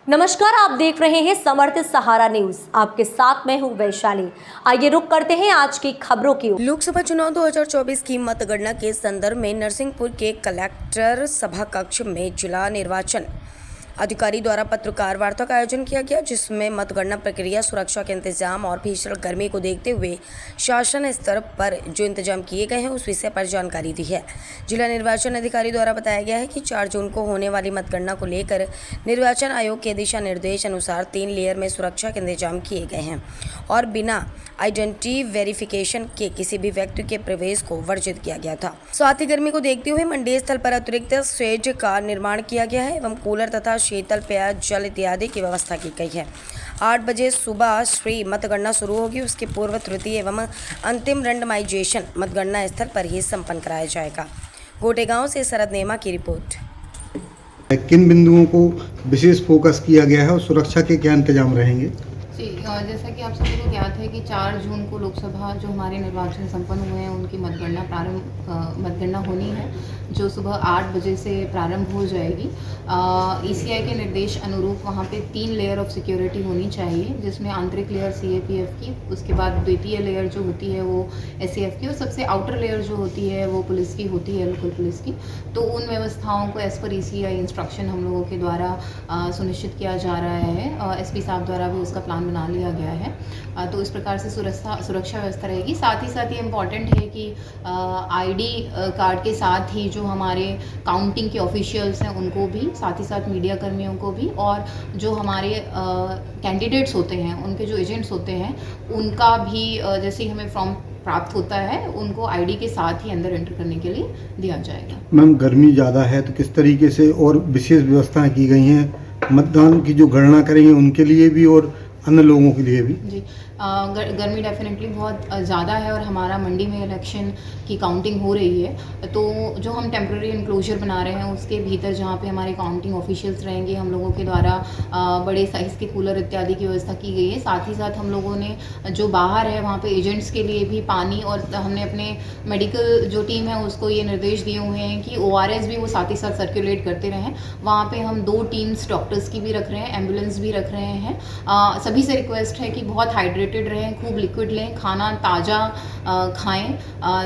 नमस्कार, आप देख रहे हैं समर्थ सहारा न्यूज। आपके साथ मैं हूं वैशाली। आइए रुक करते हैं आज की खबरों की ओर। लोकसभा चुनाव 2024 की मतगणना के संदर्भ में नरसिंहपुर के कलेक्टर सभा कक्ष में जिला निर्वाचन अधिकारी द्वारा पत्रकार वार्ता का आयोजन किया गया, जिसमें मतगणना प्रक्रिया, सुरक्षा के इंतजाम और भीषण गर्मी को देखते हुए शासन स्तर पर जो इंतजाम किए गए हैं उस विषय पर जानकारी दी है। जिला निर्वाचन अधिकारी द्वारा बताया गया है कि 4 जून को होने वाली मतगणना को लेकर निर्वाचन आयोग के दिशा निर्देश अनुसार 3 लेयर में सुरक्षा के इंतजाम किए गए हैं और बिना आइडेंटिटी वेरिफिकेशन के किसी भी व्यक्ति के प्रवेश को वर्जित किया गया था। साथ ही गर्मी को देखते हुए मंडी स्थल पर अतिरिक्त शेड का निर्माण किया गया है एवं कूलर तथा शीतल पेय जल इत्यादि की व्यवस्था की गई है। 8 बजे सुबह श्री मतगणना शुरू होगी। उसके पूर्व, तृतीय एवं अंतिम रैंडमाइजेशन मतगणना स्थल पर ही संपन्न कराया जाएगा। गोटेगांव से शरद नेमा की रिपोर्ट। किन बिंदुओं को विशेष फोकस किया गया है और सुरक्षा के क्या इंतजाम रहेंगे? जी, जैसा कि आप सभी को ज्ञात है कि 4 जून को लोकसभा जो हमारे निर्वाचन संपन्न हुए हैं उनकी मतगणना होनी है, जो सुबह 8 बजे से प्रारंभ हो जाएगी। ईसीआई के निर्देश अनुरूप वहाँ पे 3 लेयर ऑफ सिक्योरिटी होनी चाहिए, जिसमें आंतरिक लेयर सीएपीएफ की, उसके बाद द्वितीय लेयर जो होती है वो एसएएफ की और सबसे आउटर लेयर जो होती है वो पुलिस की होती है, लोकल पुलिस की। तो उन व्यवस्थाओं को एज़ पर ईसीआई इंस्ट्रक्शन हम लोगों के द्वारा सुनिश्चित किया जा रहा है। एसपी साहब द्वारा भी उसका प्लान बना लिया गया है। तो इस प्रकार से सुरक्षा व्यवस्था रहेगी। साथ ही ये इम्पॉर्टेंट है कि आईडी कार्ड के साथ ही जो हमारे काउंटिंग के ऑफिशियल्स हैं उनको भी, साथ ही साथ मीडिया कर्मियों को भी, और जो हमारे कैंडिडेट्स होते हैं, उनके जो एजेंट्स होते हैं, उनका भी जैसे ही हमें फॉर्म प्राप्त होता है उनको आईडी के साथ ही अंदर एंटर करने के लिए दिया जाएगा। मैम, गर्मी ज़्यादा है तो किस तरीके से और विशेष व्यवस्थाएं की गई हैं मतदान की जो गणना करेंगे उनके लिए भी और अन्य लोगों के लिए भी? जी, गर्मी डेफिनेटली बहुत ज़्यादा है और हमारा मंडी में इलेक्शन की काउंटिंग हो रही है। तो जो हम टेम्प्रेरी इनक्लोजर बना रहे हैं उसके भीतर जहाँ पे हमारे काउंटिंग ऑफिशियल्स रहेंगे, हम लोगों के द्वारा बड़े साइज़ के कूलर इत्यादि की व्यवस्था की गई है। साथ ही साथ हम लोगों ने जो बाहर है वहाँ पे एजेंट्स के लिए भी पानी, और हमने अपने मेडिकल जो टीम है उसको ये निर्देश दिए हुए हैं कि ORS भी वो साथ ही साथ सर्कुलेट करते रहें। वहाँ पर हम 2 टीम्स डॉक्टर्स की भी रख रहे हैं, एम्बुलेंस भी रख रहे हैं। सभी से रिक्वेस्ट है कि बहुत हाइड्रेटेड रहें, खूब लिक्विड लें, खाना ताज़ा खाएं,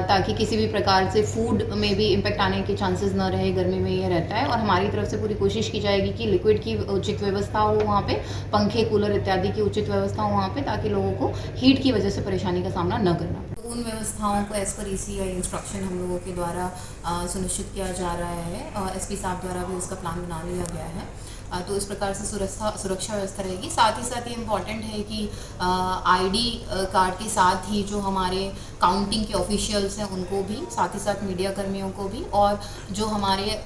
ताकि किसी भी प्रकार से फूड में भी इम्पैक्ट आने के चांसेस न रहे। गर्मी में ये रहता है और हमारी तरफ से पूरी कोशिश की जाएगी कि लिक्विड की उचित व्यवस्था हो वहाँ पे, पंखे, कूलर इत्यादि की उचित व्यवस्था हो वहाँ पे, ताकि लोगों को हीट की वजह से परेशानी का सामना न करना। तो उन व्यवस्थाओं को एज़ पर ईसीआई इंस्ट्रक्शन हम लोगों के द्वारा सुनिश्चित किया जा रहा है। एसपी साहब द्वारा भी उसका प्लान बना लिया गया है। तो इस प्रकार से सुरक्षा व्यवस्था रहेगी। साथ ही ये इम्पॉर्टेंट है कि आईडी कार्ड के साथ ही जो हमारे काउंटिंग के ऑफिशियल्स हैं उनको भी, साथ ही साथ मीडिया कर्मियों को भी, और जो हमारे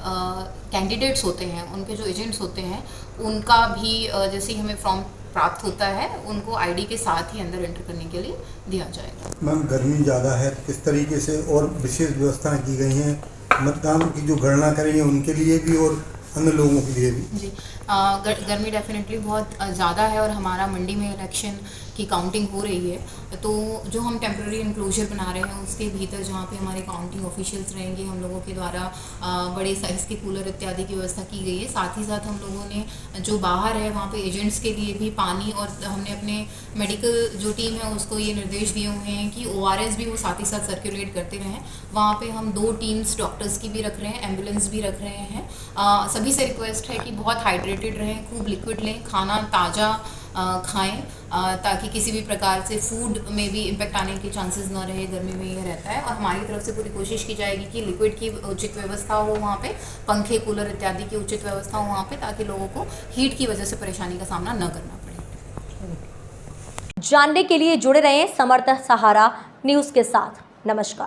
कैंडिडेट्स होते हैं, उनके जो एजेंट्स होते हैं, उनका भी जैसे ही हमें फॉर्म प्राप्त होता है उनको आईडी के साथ ही अंदर एंटर करने के लिए दिया जाएगा। मैम, गर्मी ज़्यादा है तो किस तरीके से और विशेष व्यवस्थाएं की गई हैं मतदान की जो गणना करेंगे उनके लिए भी और अन्य लोगों के लिए भी? जी, गर्मी डेफिनेटली बहुत ज़्यादा है और हमारा मंडी में इलेक्शन की काउंटिंग हो रही है। तो जो हम टेम्प्रेरी इनक्लोजर बना रहे हैं उसके भीतर जहाँ पे हमारे काउंटिंग ऑफिशियल्स रहेंगे, हम लोगों के द्वारा बड़े साइज़ के कूलर इत्यादि की व्यवस्था की गई है। साथ ही साथ हम लोगों ने जो बाहर है वहाँ पे एजेंट्स के लिए भी पानी, और हमने अपने मेडिकल जो टीम है उसको ये निर्देश दिए हुए हैं कि ORS भी वो साथ ही साथ सर्कुलेट करते रहें। वहाँ पर हम 2 टीम्स डॉक्टर्स की भी रख रहे हैं, एम्बुलेंस भी रख रहे हैं। सभी से रिक्वेस्ट है कि बहुत हाइड्रेटेड रहें, खूब लिक्विड लें, खाना ताज़ा खाएं, ताकि किसी भी प्रकार से फूड में भी इम्पैक्ट आने के चांसेस न रहे। गर्मी में ये रहता है और हमारी तरफ से पूरी कोशिश की जाएगी कि लिक्विड की उचित व्यवस्था हो वहाँ पे, पंखे, कूलर इत्यादि की उचित व्यवस्था हो वहाँ पे, ताकि लोगों को हीट की वजह से परेशानी का सामना न करना पड़े। जानने के लिए जुड़े रहें समर्थ सहारा न्यूज के साथ। नमस्कार।